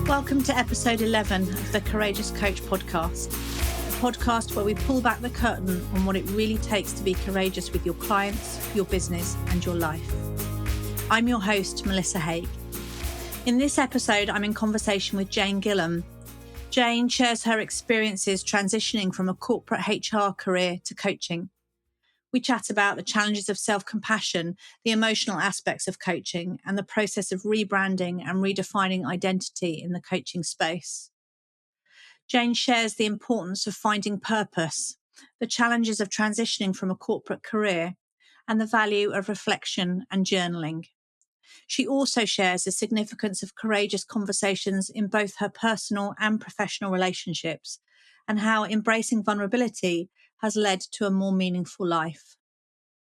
Welcome to episode 11 of the Courageous Coach podcast, a podcast where we pull back the curtain on what it really takes to be courageous with your clients, your business, and your life. I'm your host, Melissa Haig. In this episode, I'm in conversation with Jane Gilham. Jane shares her experiences transitioning from a corporate HR career to coaching. We chat about the challenges of self-compassion, the emotional aspects of coaching, and the process of rebranding and redefining identity in the coaching space. Jane shares the importance of finding purpose, the challenges of transitioning from a corporate career, and the value of reflection and journaling. She also shares the significance of courageous conversations in both her personal and professional relationships, and how embracing vulnerability has led to a more meaningful life.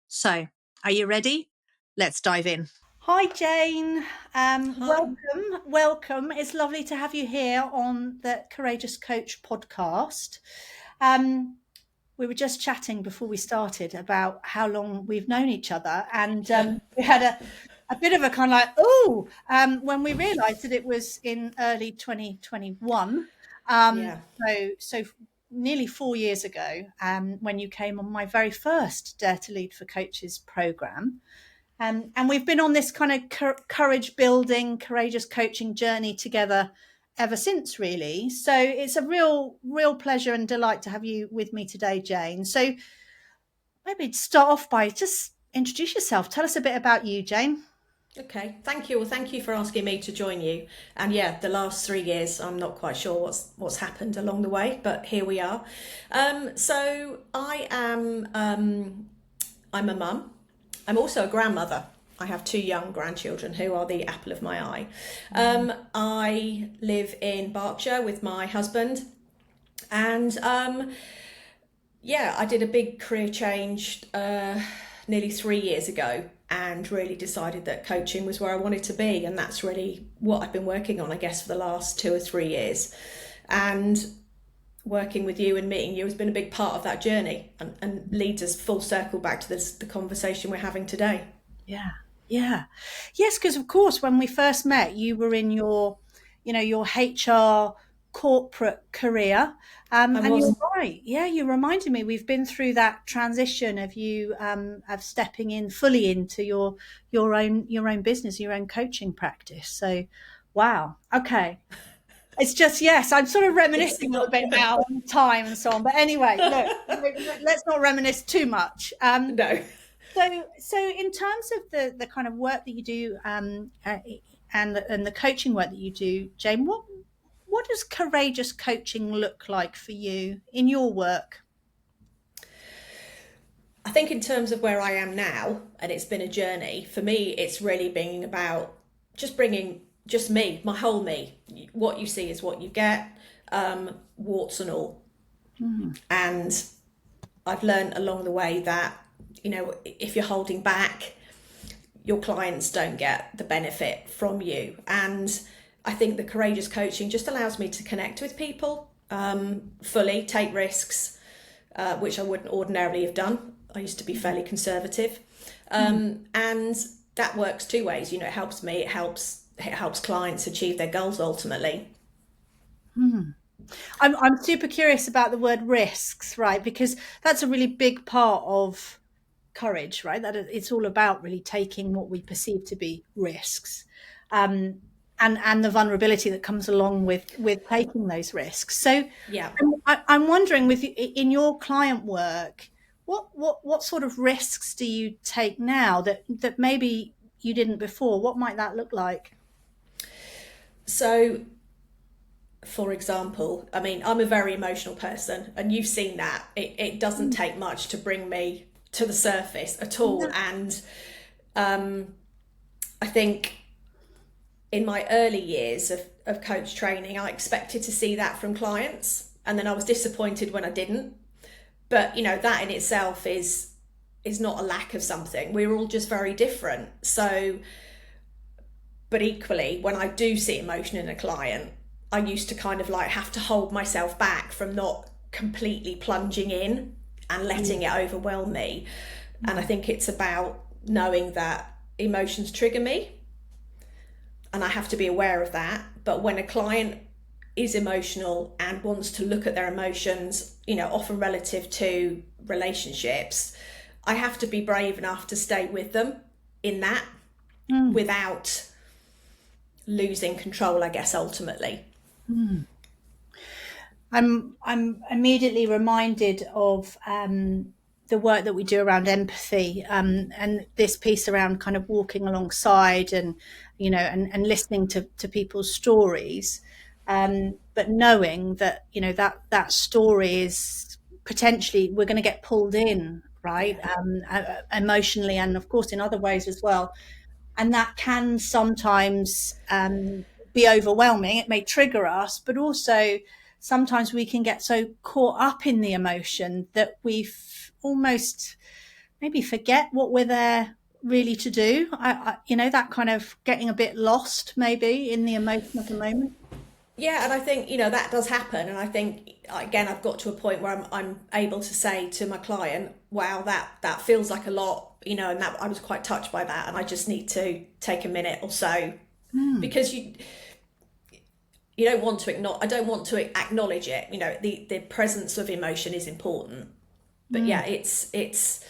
So, are you ready? Let's dive in. Hi, Jane. Welcome. It's lovely to have you here on the Courageous Coach podcast. We were just chatting before we started about how long we've known each other, and we had a bit of a kind of like, when we realised that it was in early 2021. So nearly 4 years ago, when you came on my very first Dare to Lead for Coaches program. And we've been on this kind of courage building, courageous coaching journey together ever since, really. So it's a real pleasure and delight to have you with me today, Jane. So maybe start off by just introduce yourself. Tell us a bit about you, Jane. Okay, thank you. Well, thank you for asking me to join you. And yeah, the last 3 years, I'm not quite sure what's happened along the way, but here we are. So I am, I'm a mum. I'm also a grandmother. I have 2 young grandchildren who are the apple of my eye. I live in Berkshire with my husband, and I did a big career change nearly 3 years ago, and really decided that coaching was where I wanted to be, and that's really what I've been working on, I guess, for the last 2 or 3 years. And working with you and meeting you has been a big part of that journey, and leads us full circle back to the conversation we're having today. Yes, because of course when we first met, you were in your HR corporate career, and you're right. Yeah, you reminded me we've been through that transition of you of stepping in fully into your own business, your own coaching practice. So wow, okay. It's just, yes, I'm sort of reminiscing a little bit now on time and so on. But anyway, look, let's not reminisce too much. No. So in terms of the kind of work that you do, and the coaching work that you do, Jane, what does courageous coaching look like for you in your work? I think in terms of where I am now, and it's been a journey, for me, it's really being about just bringing just me, my whole me. What you see is what you get, warts and all. And I've learned along the way that, if you're holding back, your clients don't get the benefit from you. And I think the courageous coaching just allows me to connect with people fully, take risks, which I wouldn't ordinarily have done. I used to be fairly conservative. And that works 2 ways. It helps me, it helps clients achieve their goals ultimately. I'm super curious about the word risks, right? Because that's a really big part of courage, right? That it's all about really taking what we perceive to be risks, and the vulnerability that comes along with taking those risks. So yeah, I'm wondering, in your client work, what sort of risks do you take now that maybe you didn't before? What might that look like? So, for example, I mean, I'm a very emotional person, and you've seen that. It doesn't take much to bring me to the surface at all. And I think in my early years of coach training, I expected to see that from clients, and then I was disappointed when I didn't. But that in itself is not a lack of something. We're all just very different. So, but equally, when I do see emotion in a client, I used to kind of like have to hold myself back from not completely plunging in and letting it overwhelm me. And I think it's about knowing that emotions trigger me. and I have to be aware of that. But when a client is emotional and wants to look at their emotions, often relative to relationships, I have to be brave enough to stay with them in that without losing control, I guess, ultimately. I'm immediately reminded of the work that we do around empathy, and this piece around kind of walking alongside and and listening to people's stories, but knowing that that story is potentially, we're going to get pulled in, right? Emotionally, and of course in other ways as well, and that can sometimes be overwhelming. It may trigger us, but also sometimes we can get so caught up in the emotion that we almost maybe forget what we're there really to do. That kind of getting a bit lost maybe in the emotion of the moment. Yeah, and I think that does happen, and I think again I've got to a point where I'm able to say to my client, "Wow, that feels like a lot," and that I was quite touched by that, and I just need to take a minute or so because you don't want to ignore. I don't want to acknowledge it. The presence of emotion is important, but yeah, it's.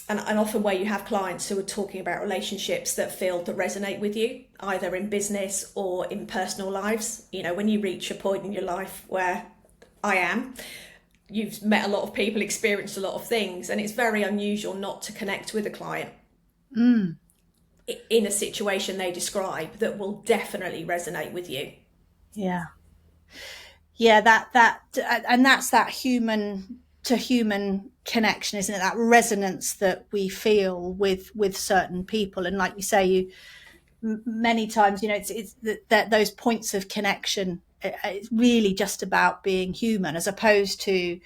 And often where you have clients who are talking about relationships that resonate with you, either in business or in personal lives. When you reach a point in your life where I am, you've met a lot of people, experienced a lot of things, and it's very unusual not to connect with a client in a situation they describe that will definitely resonate with you. Yeah. And that's that human to human connection, isn't it? That resonance that we feel with certain people, and like you say, many times, it's that those points of connection. It's really just about being human, as opposed to,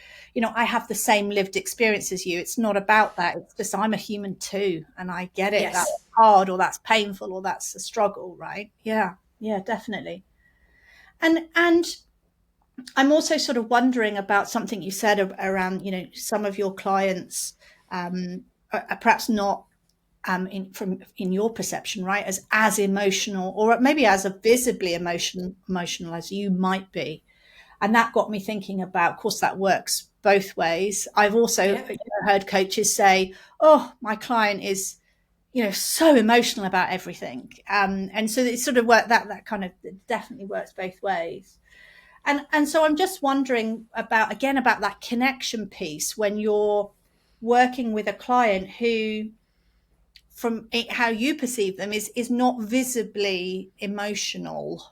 I have the same lived experience as you. It's not about that. It's just I'm a human too, and I get it. Yes. That's hard, or that's painful, or that's a struggle, right? Yeah, definitely. And I'm also sort of wondering about something you said around, some of your clients are perhaps not in your perception, right, as emotional, or maybe as a visibly emotional as you might be. And that got me thinking about, of course, that works both ways. I've also heard coaches say, "Oh, my client is, so emotional about everything," and so it sort of worked. That kind of definitely works both ways. And so I'm just wondering about that connection piece when you're working with a client who, from how you perceive them, is not visibly emotional.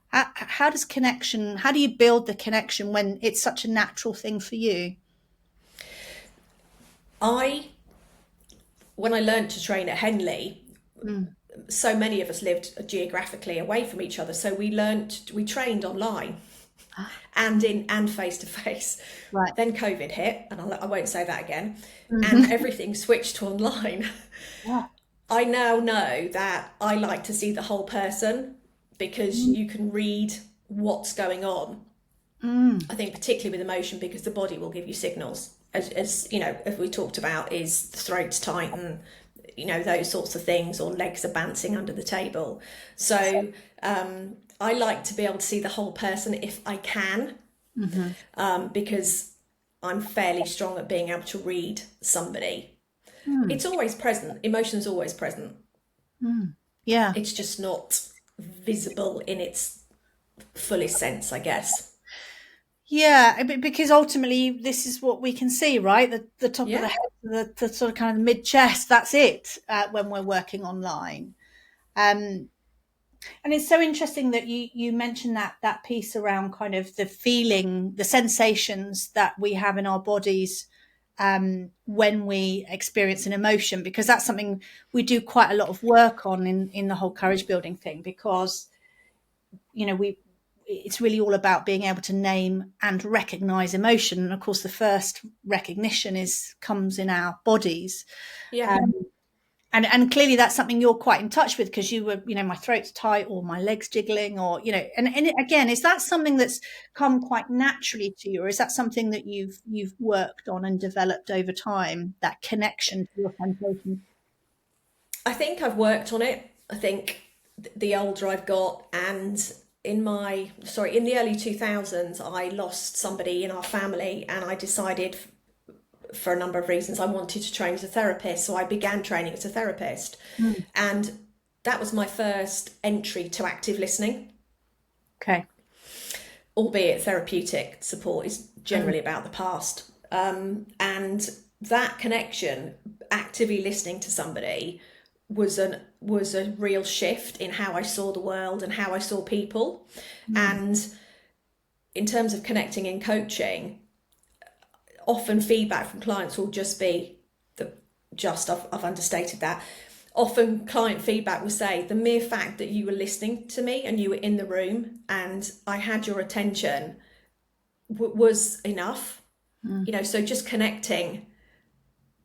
How do you build the connection when it's such a natural thing for you? When I learned to train at Henley, so many of us lived geographically away from each other, so we trained online and face to face. Right. Then COVID hit, and I won't say that again, and everything switched to online. Yeah. I now know that I like to see the whole person, because you can read what's going on. I think particularly with emotion, because the body will give you signals, as we talked about, is the throat's tight and those sorts of things, or legs are bouncing under the table. So I like to be able to see the whole person if I can, because I'm fairly strong at being able to read somebody. It's always present. Emotion's always present. Yeah. It's just not visible in its fullest sense, I guess. Yeah, because ultimately this is what we can see, right? The top of the head, the sort of kind of mid chest. That's it when we're working online. And it's so interesting that you mentioned that piece around kind of the feeling, the sensations that we have in our bodies when we experience an emotion, because that's something we do quite a lot of work on in the whole courage building thing, because it's really all about being able to name and recognize emotion. And of course, the first recognition comes in our bodies. Yeah. And clearly that's something you're quite in touch with, because you were, my throat's tight, or my leg's jiggling, or, and again, is that something that's come quite naturally to you, or is that something that you've worked on and developed over time, that connection to your sensations? I think I've worked on it. I think the older I've got, and in the early 2000s, I lost somebody in our family, and I decided for a number of reasons I wanted to train as a therapist. So I began training as a therapist. And that was my first entry to active listening. Okay. Albeit therapeutic support is generally about the past. And that connection, actively listening to somebody, was a real shift in how I saw the world and how I saw people. And in terms of connecting in coaching, often feedback from clients will just be I've understated that. Often client feedback will say the mere fact that you were listening to me and you were in the room and I had your attention was enough. So just connecting,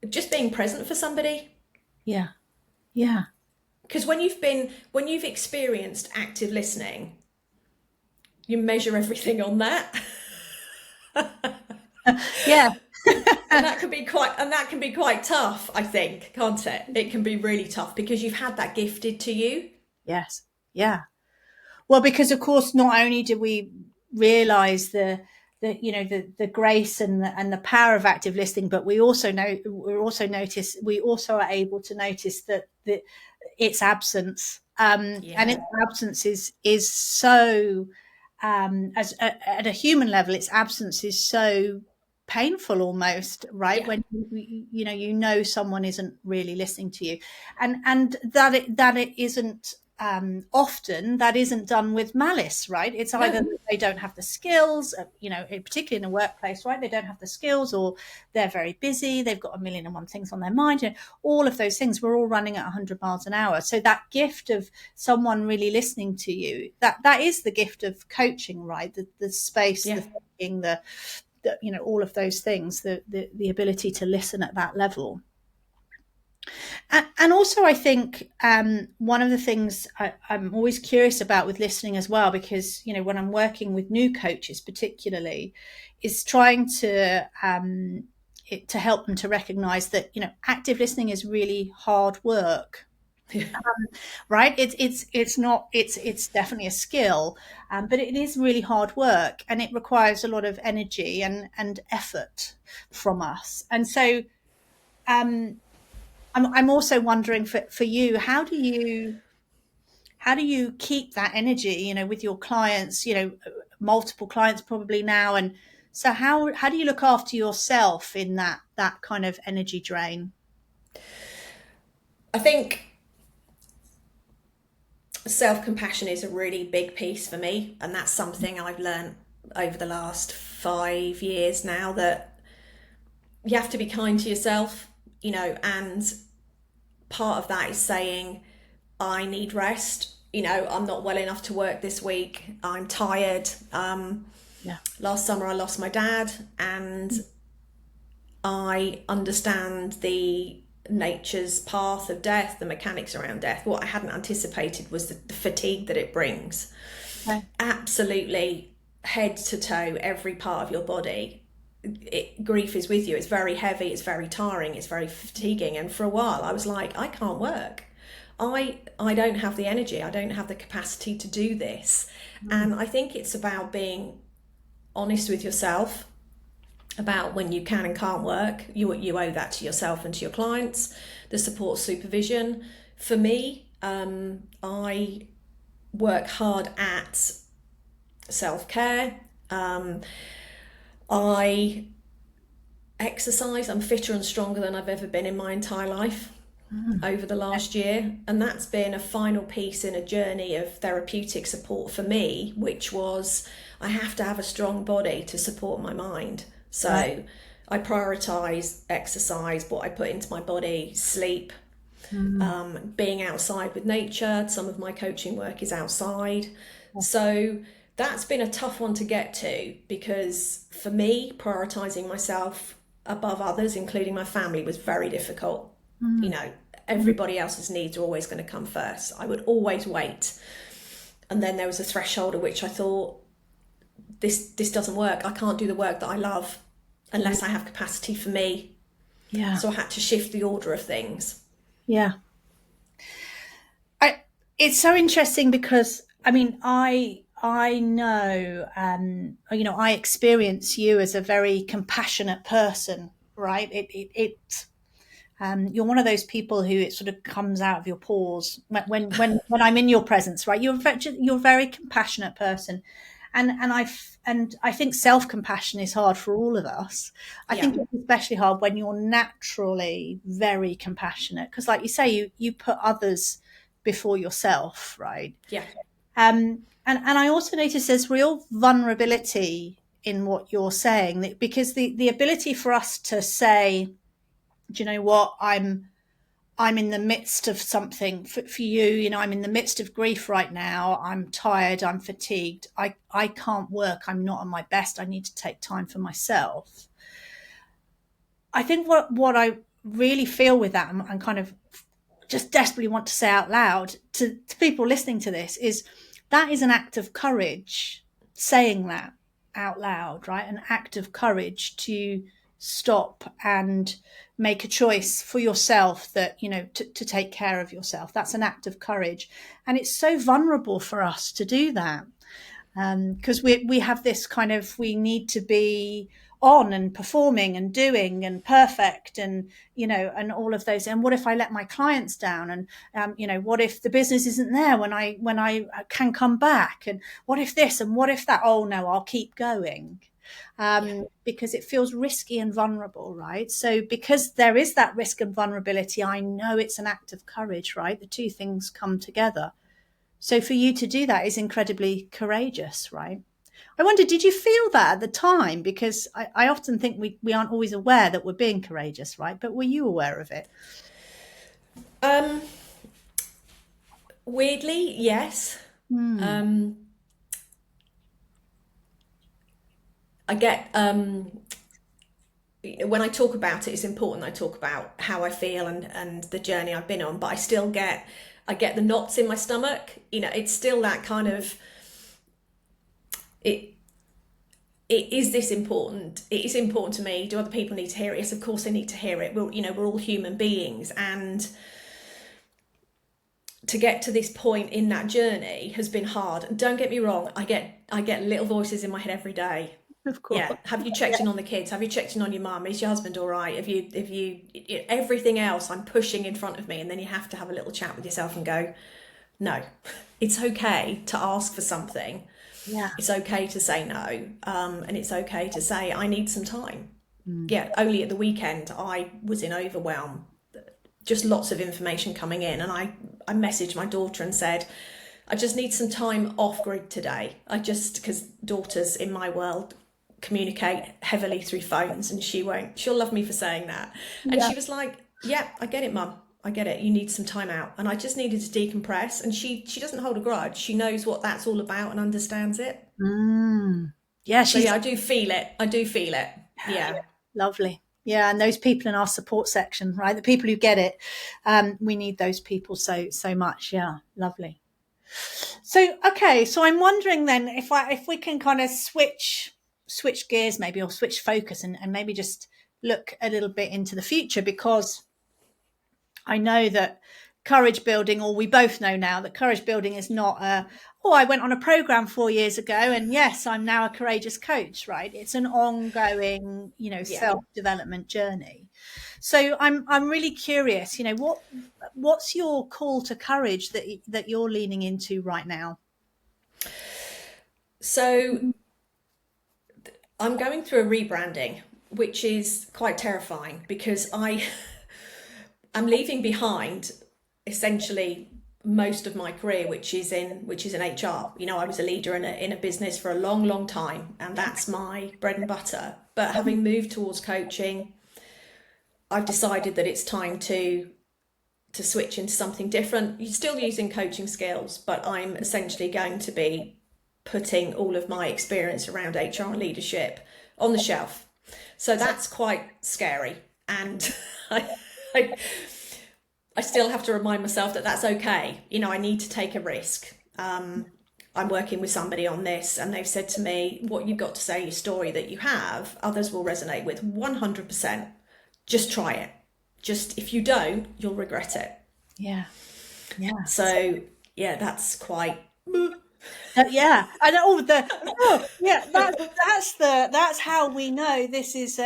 just being present for somebody. Yeah. Because when you've experienced active listening, you measure everything on that. Yeah. and that can be quite tough, I think, can't it? It can be really tough because you've had that gifted to you. Yes. Yeah. Well, because of course, not only do we realize the grace and the power of active listening, but we also are able to notice that its absence, and its absence is so, at a human level, its absence is so painful almost, right? When someone isn't really listening to you, and that it isn't often that isn't done with malice, right? It's either they don't have the skills, particularly in the workplace, right? They don't have the skills, or they're very busy, they've got a million and one things on their mind, all of those things. We're all running at 100 miles an hour. So that gift of someone really listening to you, that is the gift of coaching, right? The space, the thinking, the all of those things, the ability to listen at that level. And also, I think one of the things I'm always curious about with listening as well, because, when I'm working with new coaches particularly, is trying to help them to recognize that, active listening is really hard work. Right? It's definitely a skill, but it is really hard work, and it requires a lot of energy and effort from us. And so I'm also wondering for you, how do you keep that energy, with your clients, multiple clients probably now, and so how do you look after yourself in that kind of energy drain? I think self-compassion is a really big piece for me, and that's something I've learned over the last 5 years now, that you have to be kind to yourself, and part of that is saying, I need rest, I'm not well enough to work this week, I'm tired. Last summer I lost my dad, and I understand the nature's path of death, the mechanics around death. What I hadn't anticipated was the fatigue that it brings. Absolutely, head to toe, every part of your body. Grief is with you. It's very heavy, it's very tiring, it's very fatiguing. And for a while I was like, I can't work. I don't have the energy, I don't have the capacity to do this. And I think it's about being honest with yourself about when you can and can't work. You owe that to yourself and to your clients. The support supervision. For me, I work hard at self-care. I exercise. I'm fitter and stronger than I've ever been in my entire life over the last year. And that's been a final piece in a journey of therapeutic support for me, which was, I have to have a strong body to support my mind. So I prioritise exercise, what I put into my body, sleep, being outside with nature. Some of my coaching work is outside. So that's been a tough one to get to, because for me, prioritising myself above others, including my family, was very difficult. Everybody else's needs are always going to come first. I would always wait. And then there was a threshold at which I thought, this doesn't work. I can't do the work that I love unless I have capacity for me. So I had to shift the order of things. It's so interesting because, I mean, I know, I experience you as a very compassionate person, right? You're one of those people who it sort of comes out of your pores when I'm in your presence, right? You're a very compassionate person, and I think self-compassion is hard for all of us. I Yeah, think it's especially hard when you're naturally very compassionate, because, like you say, you put others before yourself, right? yeah, And I also notice there's real vulnerability in what you're saying, because the ability for us to say, do you know what, I'm in the midst of something for you, I'm in the midst of grief right now. I'm tired, I'm fatigued, I can't work, I'm not on my best, I need to take time for myself. I think what I really feel with that, and kind of just desperately want to say out loud to people listening to this, is that is an act of courage, saying that out loud, right? An act of courage to stop and make a choice for yourself, that, to take care of yourself. That's an act of courage. And it's so vulnerable for us to do that, because we have this kind of, we need to be on and performing and doing and perfect, and and all of those. And what if I let my clients down? And what if the business isn't there when I can come back? And what if this, and what if that? Oh no, I'll keep going. Because it feels risky and vulnerable, right? So because there is that risk and vulnerability, I know it's an act of courage, right? The two things come together. So for you to do that is incredibly courageous, right? I wonder, did you feel that at the time? Because I often think we aren't always aware that we're being courageous, right? But were you aware of it? Weirdly, yes. I get, when I talk about it, it's important I talk about how I feel and the journey I've been on, but I get the knots in my stomach. It's still that kind of, it is this important? It is important to me. Do other people need to hear it? Yes, of course they need to hear it. We're all human beings, and to get to this point in that journey has been hard. And don't get me wrong, I get little voices in my head every day. Of course. Yeah. Have you checked in on the kids? Have you checked in on your mum? Is your husband all right? Have you everything else I'm pushing in front of me, and then you have to have a little chat with yourself and go, no, it's okay to ask for something. Yeah. It's okay to say no. And it's okay to say, I need some time. Yeah. Only at the weekend, I was in overwhelm, just lots of information coming in. And I messaged my daughter and said, I just need some time off grid today. Because daughters in my world communicate heavily through phones, and she'll love me for saying that. And she was like, yeah, I get it, Mum. I get it. You need some time out. And I just needed to decompress. And she doesn't hold a grudge. She knows what that's all about and understands it. Yeah. So yeah, I do feel it. Yeah. Lovely. Yeah. And those people in our support section, right? The people who get it, we need those people so much. Yeah. Lovely. So, okay. So I'm wondering then if we can kind of switch gears maybe, or switch focus, and maybe just look a little bit into the future, because I know that courage building, or we both know now that courage building is not I went on a program 4 years ago and yes, I'm now a courageous coach, right? It's an ongoing, self-development journey. So I'm really curious, what's your call to courage that you're leaning into right now? So I'm going through a rebranding, which is quite terrifying, because I'm leaving behind essentially most of my career, which is in HR. I was a leader in a business for a long time, and that's my bread and butter. But having moved towards coaching, I've decided that it's time to switch into something different. You're still using coaching skills, but I'm essentially going to be putting all of my experience around HR and leadership on the shelf. So that's quite scary, and I still have to remind myself that that's okay. I need to take a risk. I'm working with somebody on this, and they've said to me, what you've got to say, your story that you have, others will resonate with 100%. Just try it. Just, if you don't, you'll regret it. Yeah. Yeah. So Yeah. that's quite. Yeah, I know. Yeah, that's how we know this is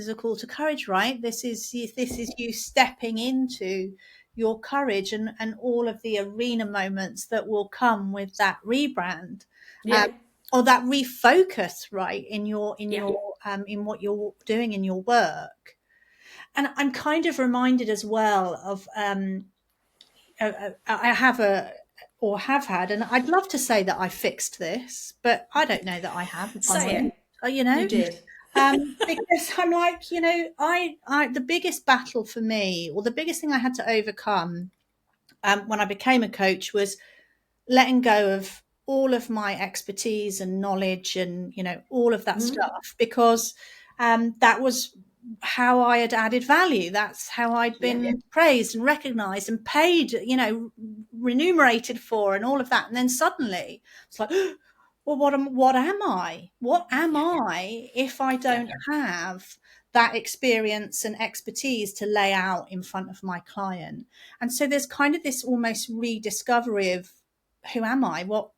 a call to courage, right? This is you stepping into your courage and all of the arena moments that will come with that rebrand, Yeah. or that refocus, right, in your Yeah. in what you're doing in your work. And I'm kind of reminded as well of I have had, and I'd love to say that I fixed this, but I don't know that I have, if I'm Say honest. it. You You know, did. because I'm like, I the biggest battle for me, or the biggest thing I had to overcome when I became a coach, was letting go of all of my expertise and knowledge and all of that stuff, because that was how I had added value. That's how I'd Yeah. been praised and recognized and paid, remunerated for, and all of that. And then suddenly it's like, well, what am I? What am I if I don't have that experience and expertise to lay out in front of my client? And so there's kind of this almost rediscovery of, who am I? What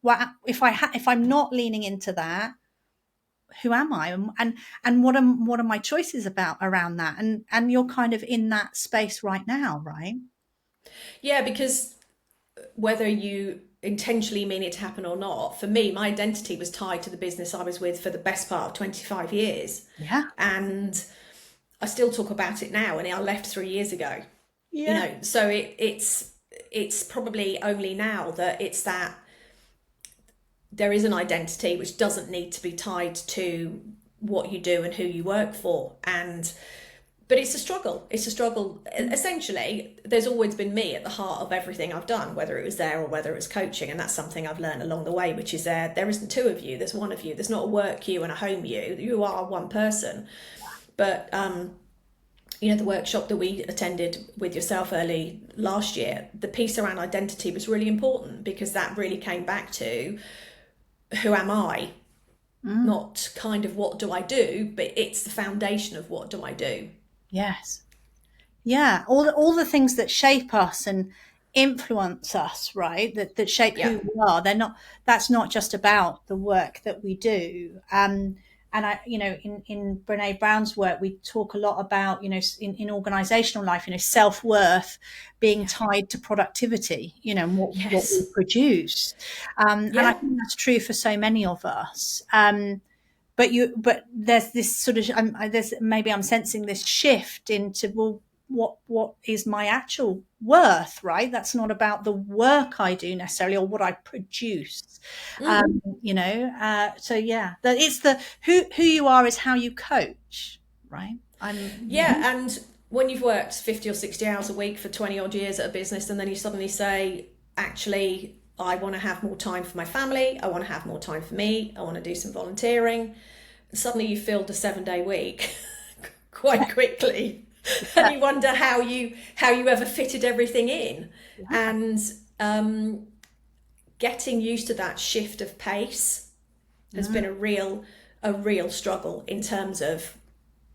if I'm not leaning into that? Who am I? And what are my choices about around that? And you're kind of in that space right now, right? Yeah, because whether you intentionally mean it to happen or not, for me, my identity was tied to the business I was with for the best part of 25 years. Yeah. And I still talk about it now, and I left 3 years ago. Yeah. So it's probably only now that it's that there is an identity which doesn't need to be tied to what you do and who you work for. But it's a struggle. Essentially, there's always been me at the heart of everything I've done, whether it was there or whether it was coaching. And that's something I've learned along the way, which is there isn't two of you, there's one of you. There's not a work you and a home you. You are one person. But the workshop that we attended with yourself early last year, the piece around identity was really important, because that really came back to, who am I? Not kind of what do I do, but it's the foundation of what do I do. Yes. Yeah. All the things that shape us and influence us, right? That shape who we are. That's not just about the work that we do. And I, in Brene Brown's work, we talk a lot about, in organizational life, self-worth being tied to productivity, and what we produce. And I think that's true for so many of us. But there's this sort of, maybe I'm sensing this shift into, well, what is my actual worth, right? That's not about the work I do necessarily, or what I produce. So yeah, that it's the who you are is how you coach, right? And when you've worked 50 or 60 hours a week for 20 odd years at a business, and then you suddenly say, actually, I want to have more time for my family, I want to have more time for me, I want to do some volunteering, and suddenly you filled a 7-day week quite quickly. And you wonder how you ever fitted everything in. And getting used to that shift of pace has been a real struggle, in terms of,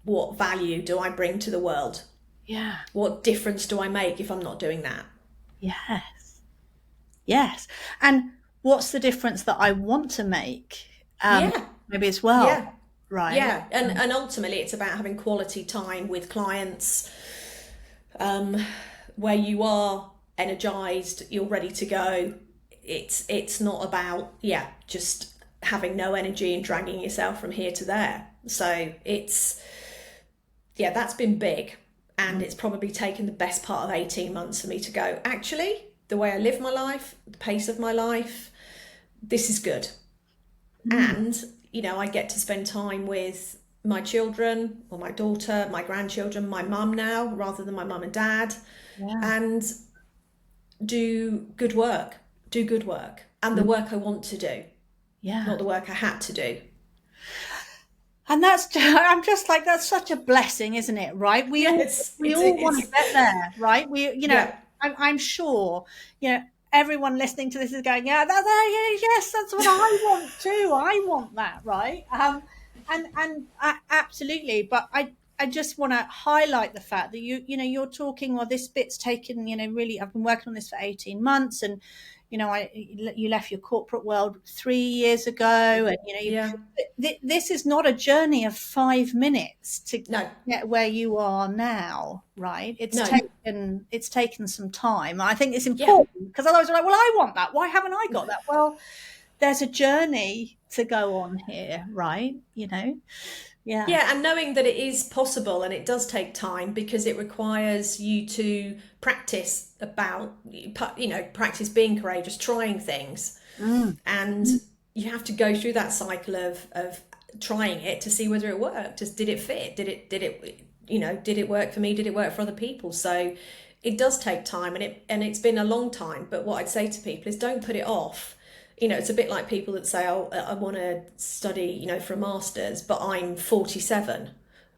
what value do I bring to the world? Yeah. What difference do I make if I'm not doing that? Yes. And what's the difference that I want to make? Maybe as well. Yeah. Right. Yeah. And ultimately it's about having quality time with clients, where you are energized, you're ready to go. It's not about, just having no energy and dragging yourself from here to there. So that's been big. And it's probably taken the best part of 18 months for me to go, actually, the way I live my life, the pace of my life, this is good. And, I get to spend time with my children, or my daughter, my grandchildren, my mum now, rather than my mum and dad, and do good work. And the work I want to do, not the work I had to do. And I'm just like, that's such a blessing, isn't it? Right? We all want to get there, right? I'm sure, everyone listening to this is going, yes, that's what I want too. I want that, right? And absolutely. But I just want to highlight the fact that you're talking, well, this bit's taken, really, I've been working on this for 18 months, and you left your corporate world 3 years ago, and this is not a journey of 5 minutes to get where you are now, right? It's taken some time. I think it's important, because otherwise we're like, well, I want that, why haven't I got that? Well, there's a journey to go on here, right? Yeah, and knowing that it is possible, and it does take time, because it requires you to practice practice being courageous, trying things. And you have to go through that cycle of trying it to see whether it worked. Did it fit? Did it work for me? Did it work for other people? So it does take time, and it's been a long time. But what I'd say to people is, don't put it off. It's a bit like people that say, oh, I want to study, for a master's, but I'm 47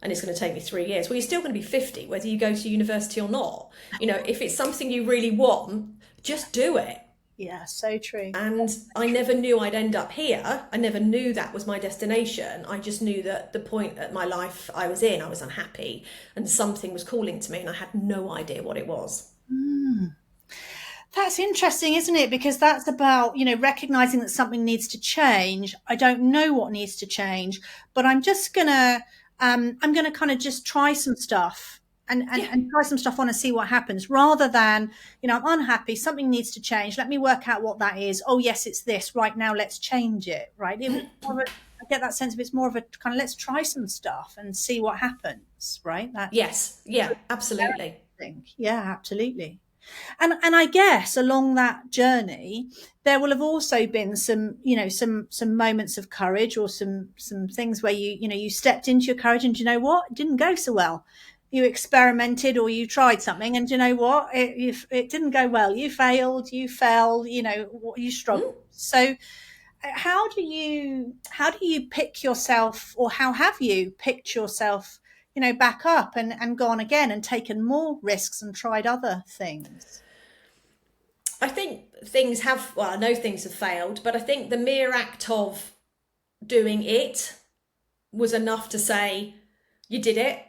and it's going to take me 3 years. Well, you're still going to be 50, whether you go to university or not. If it's something you really want, just do it. Yeah, so true. And I never knew I'd end up here. I never knew that was my destination. I just knew that the point at my life I was in, I was unhappy, and something was calling to me, and I had no idea what it was. That's interesting, isn't it? Because that's about, recognizing that something needs to change. I don't know what needs to change, but I'm just gonna, I'm gonna kind of just try some stuff and try some stuff on and see what happens, rather than, I'm unhappy, something needs to change. Let me work out what that is. Oh yes, it's this. Right now, let's change it. Right? I get that sense of, it's more of a kind of, let's try some stuff and see what happens. Right? Yes. Yeah. Absolutely. Yeah. Absolutely. And I guess along that journey, there will have also been some moments of courage, or some things where you stepped into your courage, and you know what, it didn't go so well. You experimented, or you tried something, and you know what, it didn't go well. You failed, you fell, you struggled. So how do you pick yourself, or how have you picked yourself, back up and gone again and taken more risks and tried other things? I think I know things have failed, but I think the mere act of doing it was enough to say you did it.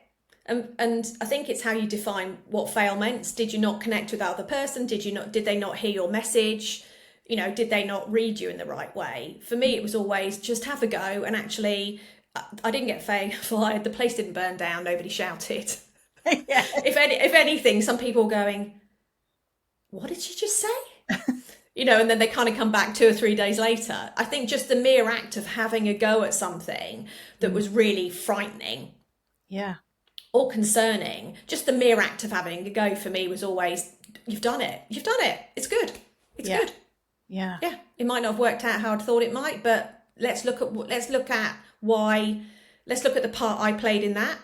And I think it's how you define what fail meant. Did you not connect with the other person? Did they not hear your message? Did they not read you in the right way? For me, it was always just have a go. And actually, I didn't get fired. The place didn't burn down. Nobody shouted. Yeah. If anything, some people were going, what did you just say? And then they kind of come back 2 or 3 days later. I think just the mere act of having a go at something that was really frightening. Yeah. Or concerning, just the mere act of having a go for me was always, you've done it. It's good. It's good. Yeah. Yeah. It might not have worked out how I thought it might, but let's look at why. Let's look at the part I played in that.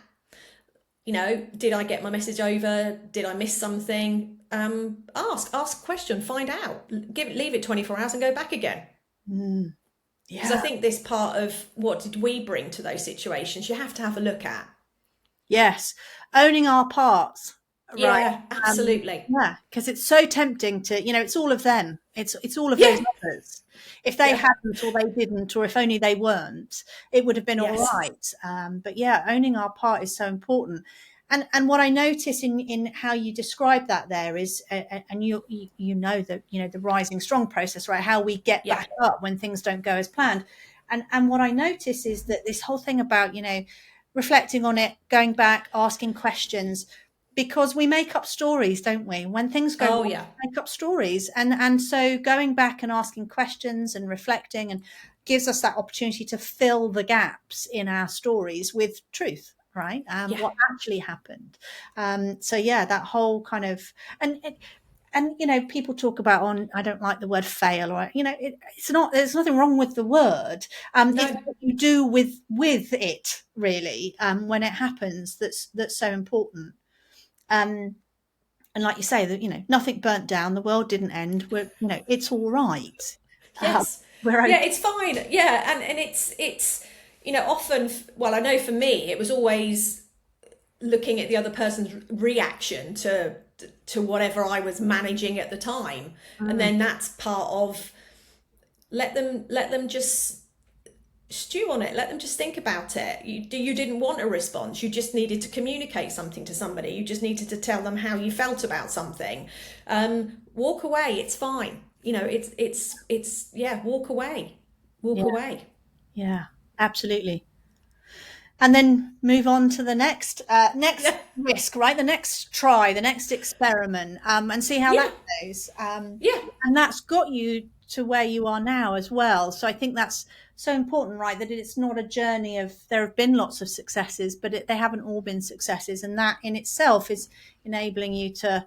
Did I get my message over? Did I miss something? Ask a question, find out. Leave it 24 hours and go back again. Yeah. Because I think this part of what did we bring to those situations, you have to have a look at. Yes, owning our parts. Right? Yeah, absolutely. Because it's so tempting to, it's all of them. It's all of those others. If they hadn't, or they didn't, or if only they weren't, it would have been all right. But owning our part is so important. And what I notice in how you describe that there is, and you know that the rising strong process, right? How we get back up when things don't go as planned. And what I notice is that this whole thing about reflecting on it, going back, asking questions, because we make up stories, don't we? When things go wrong, we make up stories. And so going back and asking questions and reflecting and gives us that opportunity to fill the gaps in our stories with truth, right? What actually happened. That whole kind of, and people talk about I don't like the word fail, or it's not, there's nothing wrong with the word. It's what you do with it, really, when it happens, that's so important. And like you say, that nothing burnt down, the world didn't end. It's all right. Yes, it's fine. Yeah, and it's often. Well, I know for me, it was always looking at the other person's reaction to whatever I was managing at the time, and then that's part of let them just stew on it, let them just think about it. You didn't want a response, you just needed to communicate something to somebody, you just needed to tell them how you felt about something. Walk away, it's fine. It's yeah, walk away. Yeah, absolutely. And then move on to the next risk, right? The next try, the next experiment, and see how that goes. And that's got you to where you are now as well. So I think that's so important, right? That it's not a journey of, there have been lots of successes, but they haven't all been successes. And that in itself is enabling you to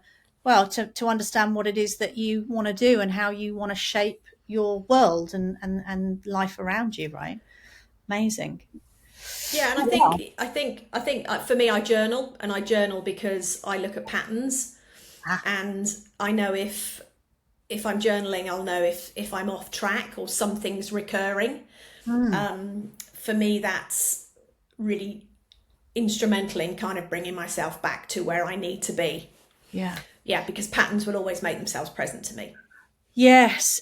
understand what it is that you want to do and how you want to shape your world and life around you, right? Amazing. Yeah, and I think for me, I journal because I look at patterns, and I know if I'm journaling, I'll know if I'm off track or something's recurring. For me, that's really instrumental in kind of bringing myself back to where I need to be. Yeah, because patterns will always make themselves present to me. Yes,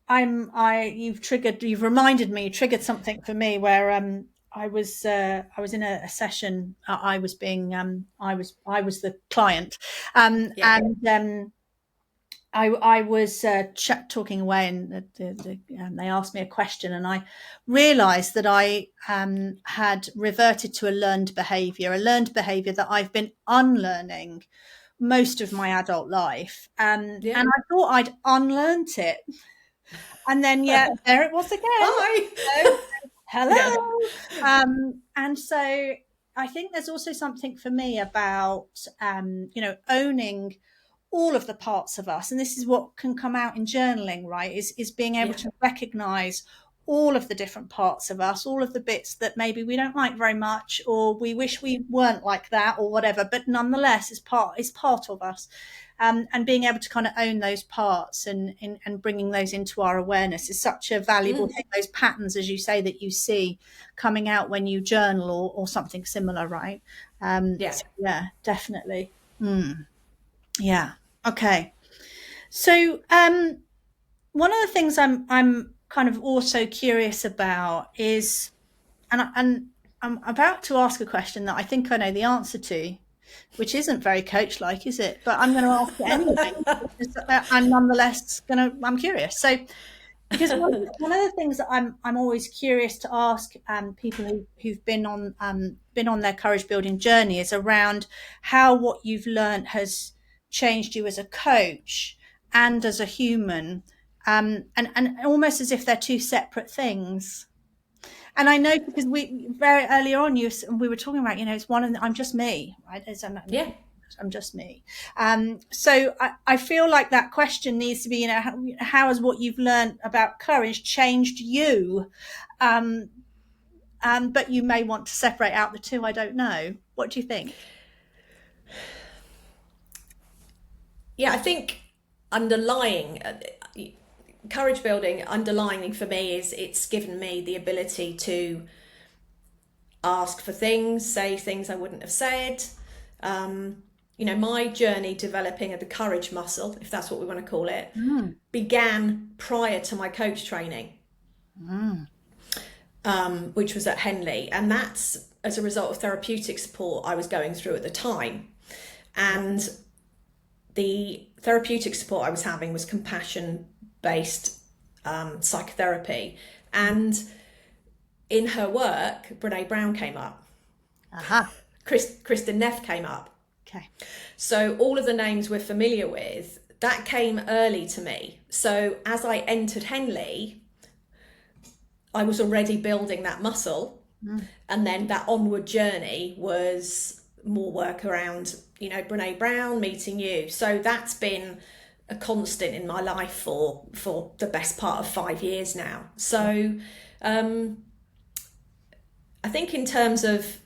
you've reminded me, triggered something for me where I was in a session. I was the client, and I was talking away, and they asked me a question, and I realised that I had reverted to a learned behaviour that I've been unlearning most of my adult life, and I thought I'd unlearnt it. And then, there it was again. Hi. Hello. And so I think there's also something for me about, owning all of the parts of us. And this is what can come out in journaling, right? Is being able to recognize all of the different parts of us, all of the bits that maybe we don't like very much, or we wish we weren't like that, or whatever, but nonetheless is part of us. And being able to kind of own those parts and bringing those into our awareness is such a valuable thing. Those patterns, as you say, that you see coming out when you journal or something similar, right? So, yeah, definitely. Yeah. Okay. So one of the things I'm kind of also curious about is, and I'm about to ask a question that I think I know the answer to, which isn't very coach-like, is it? But I'm going to ask it anyway. I'm nonetheless I'm curious. So, because one of the things that I'm always curious to ask people who've been on their courage building journey is around how what you've learned has changed you as a coach and as a human, and almost as if they're two separate things. And I know because we very early on we were talking about, it's one of I'm just me, right? I'm just me. So I feel like that question needs to be, how has what you've learned about courage changed you? But you may want to separate out the two. I don't know. What do you think? Yeah, I think underlying courage building, underlining for me is it's given me the ability to ask for things, say things I wouldn't have said. My journey developing the courage muscle, if that's what we want to call it, began prior to my coach training, which was at Henley. And that's as a result of therapeutic support I was going through at the time. And the therapeutic support I was having was compassion-based psychotherapy. And in her work, Brene Brown came up. Kristen Neff came up. Okay. So all of the names we're familiar with, that came early to me. So as I entered Henley, I was already building that muscle. And then that onward journey was more work around, Brene Brown, meeting you. So that's been a constant in my life for the best part of 5 years now. So I think in terms of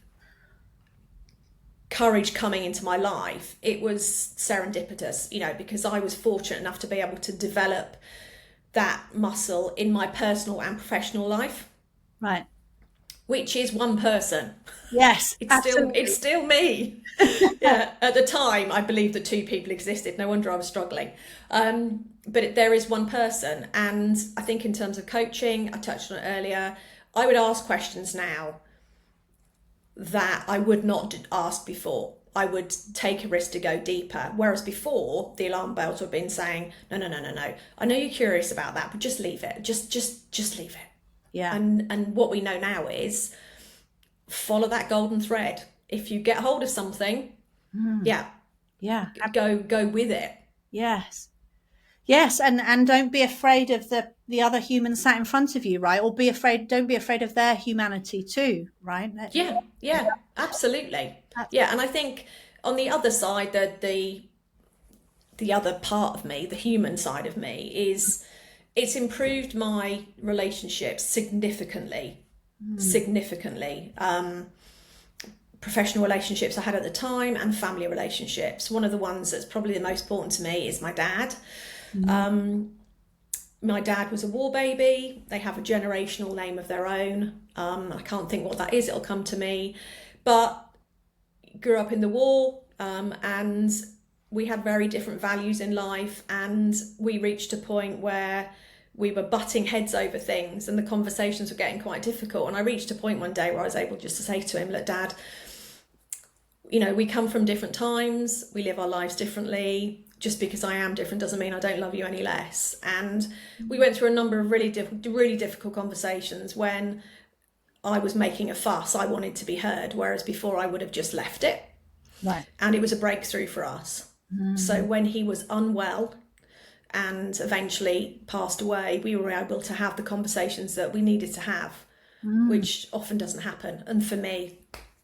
courage coming into my life, it was serendipitous, because I was fortunate enough to be able to develop that muscle in my personal and professional life. Right. which is one person. Yes, It's still me. Yeah. At the time, I believed that two people existed. No wonder I was struggling. But there is one person. And I think in terms of coaching, I touched on it earlier, I would ask questions now that I would not ask before. I would take a risk to go deeper. Whereas before, the alarm bells would have been saying, no. I know you're curious about that, but just leave it. Just leave it. Yeah. And what we know now is follow that golden thread. If you get hold of something, go with it. Yes, and don't be afraid of the other human sat in front of you, right? Or don't be afraid of their humanity too, right? Yeah, absolutely. Yeah, and I think on the other side, the other part of me, the human side of me, is it's improved my relationships significantly. Professional relationships I had at the time and family relationships. One of the ones that's probably the most important to me is my dad. My dad was a war baby. They have a generational name of their own. I can't think what that is. It'll come to me. But grew up in the war, and we had very different values in life, and we reached a point where we were butting heads over things and the conversations were getting quite difficult. And I reached a point one day where I was able just to say to him, look, Dad, we come from different times, we live our lives differently. Just because I am different doesn't mean I don't love you any less. And we went through a number of really difficult conversations. When I was making a fuss, I wanted to be heard, whereas before I would have just left it. Right. And it was a breakthrough for us. So when he was unwell and eventually passed away, we were able to have the conversations that we needed to have, which often doesn't happen. And for me,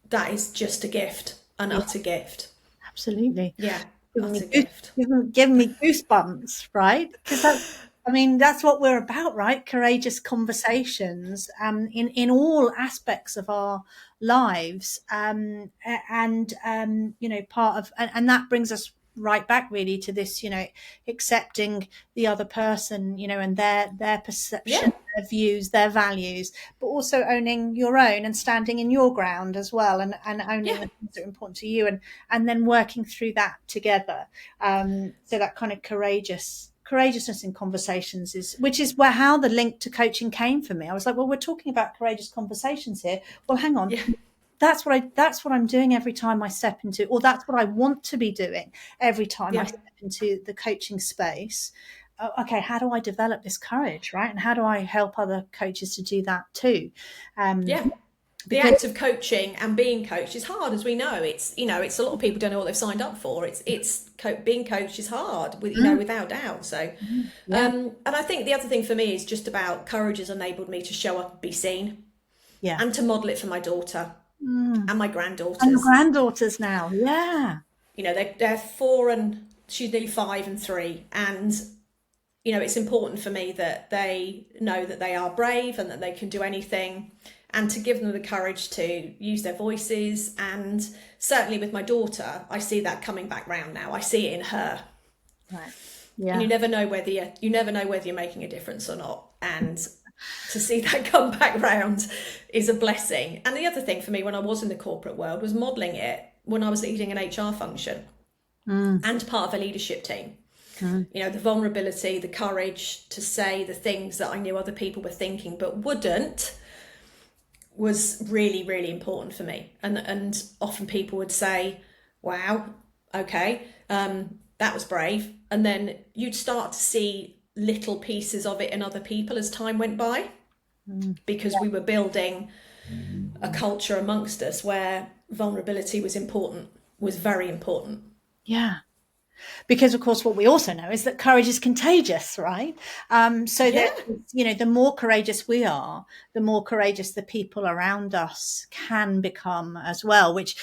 that is just a gift, an utter gift. Absolutely. Yeah. Giving me goosebumps, right? Because that's what we're about, right? Courageous conversations in all aspects of our lives, and part of and that brings us right back really to this, accepting the other person, and their perception, their views, their values, but also owning your own and standing in your ground as well, and owning the things that are important to you, and then working through that together. So that kind of courageousness in conversations which is how the link to coaching came for me. I was like, well, we're talking about courageous conversations here. Well, hang on. Yeah. That's what I'm doing every time I step into, or that's what I want to be doing every time I step into the coaching space. Okay, how do I develop this courage, right? And how do I help other coaches to do that too? The act of coaching and being coached is hard, as we know. It's a lot of people don't know what they've signed up for. Being coached is hard, without doubt. So, and I think the other thing for me is just about courage has enabled me to show up and be seen, and to model it for my daughter. And my granddaughters. And your granddaughters now, they're 4 and she's nearly 5 and 3, and it's important for me that they know that they are brave and that they can do anything, and to give them the courage to use their voices. And certainly with my daughter, I see that coming back round now. I see it in her. Right. Yeah. And you never know whether you're making a difference or not, and to see that come back round is a blessing. And the other thing for me when I was in the corporate world was modelling it when I was leading an HR function and part of a leadership team. The vulnerability, the courage to say the things that I knew other people were thinking but wouldn't, was really, really important for me. And often people would say, wow, okay, that was brave. And then you'd start to see little pieces of it in other people as time went by, because we were building a culture amongst us where vulnerability was very important. Yeah. Because of course what we also know is that courage is contagious, right? That the more courageous we are, the more courageous the people around us can become as well, which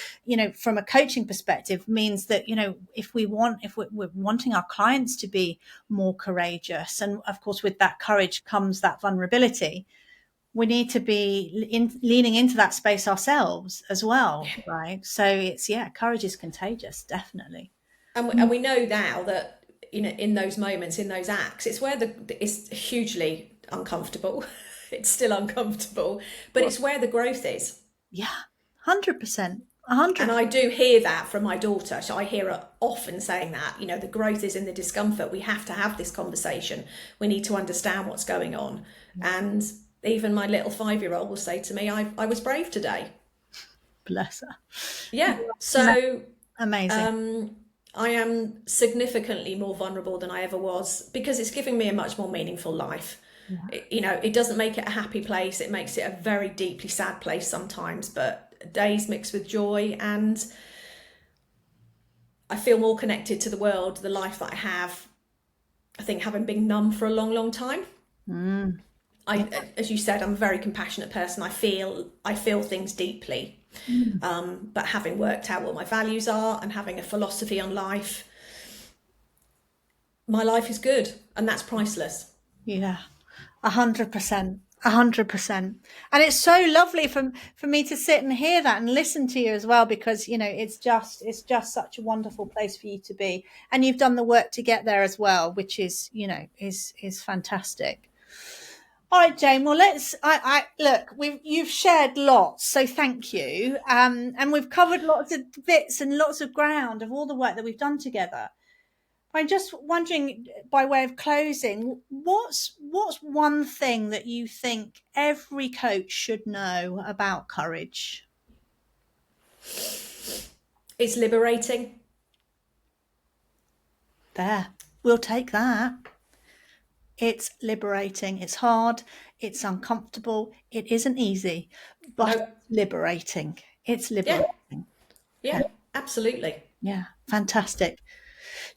from a coaching perspective means that if we're wanting our clients to be more courageous, and of course with that courage comes that vulnerability, we need to be leaning into that space ourselves as well, right? So it's courage is contagious, definitely. And we know now that in those moments, in those acts, it's where it's hugely uncomfortable. It's still uncomfortable, but it's where the growth is. Yeah, 100%. 100%. And I do hear that from my daughter. So I hear her often saying that, you know, the growth is in the discomfort. We have to have this conversation. We need to understand what's going on. And even my little 5-year-old will say to me, I was brave today. Bless her. Yeah. So amazing. I am significantly more vulnerable than I ever was, because it's giving me a much more meaningful life. Yeah. You know, it doesn't make it a happy place. It makes it a very deeply sad place sometimes, but days mixed with joy, and I feel more connected to the world, the life that I have. I think having been numb for a long, long time. As you said, I'm a very compassionate person. I feel things deeply. But having worked out what my values are and having a philosophy on life, my life is good, and that's priceless. Yeah, 100%. 100%. And it's so lovely for me to sit and hear that and listen to you as well, because, you know, it's just such a wonderful place for you to be. And you've done the work to get there as well, which is, you know, is fantastic. All right, Jane. Well, you've shared lots, so thank you. And we've covered lots of bits and lots of ground of all the work that we've done together. I'm just wondering, by way of closing, what's one thing that you think every coach should know about courage? It's liberating. There, we'll take that. It's liberating. It's hard. It's uncomfortable. It isn't easy, but liberating. It's liberating. Yeah, absolutely. Yeah, fantastic.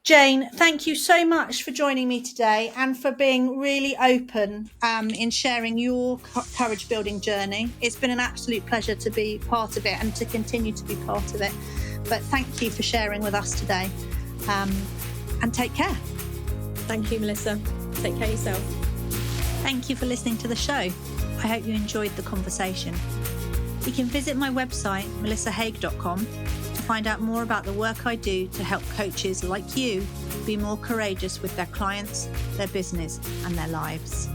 Jane, thank you so much for joining me today and for being really open in sharing your courage building journey. It's been an absolute pleasure to be part of it and to continue to be part of it. But thank you for sharing with us today, and take care. Thank you, Melissa. Take care of yourself. Thank you for listening to the show. I hope you enjoyed the conversation. You can visit my website, melissahaig.com, to find out more about the work I do to help coaches like you be more courageous with their clients, their business, and their lives.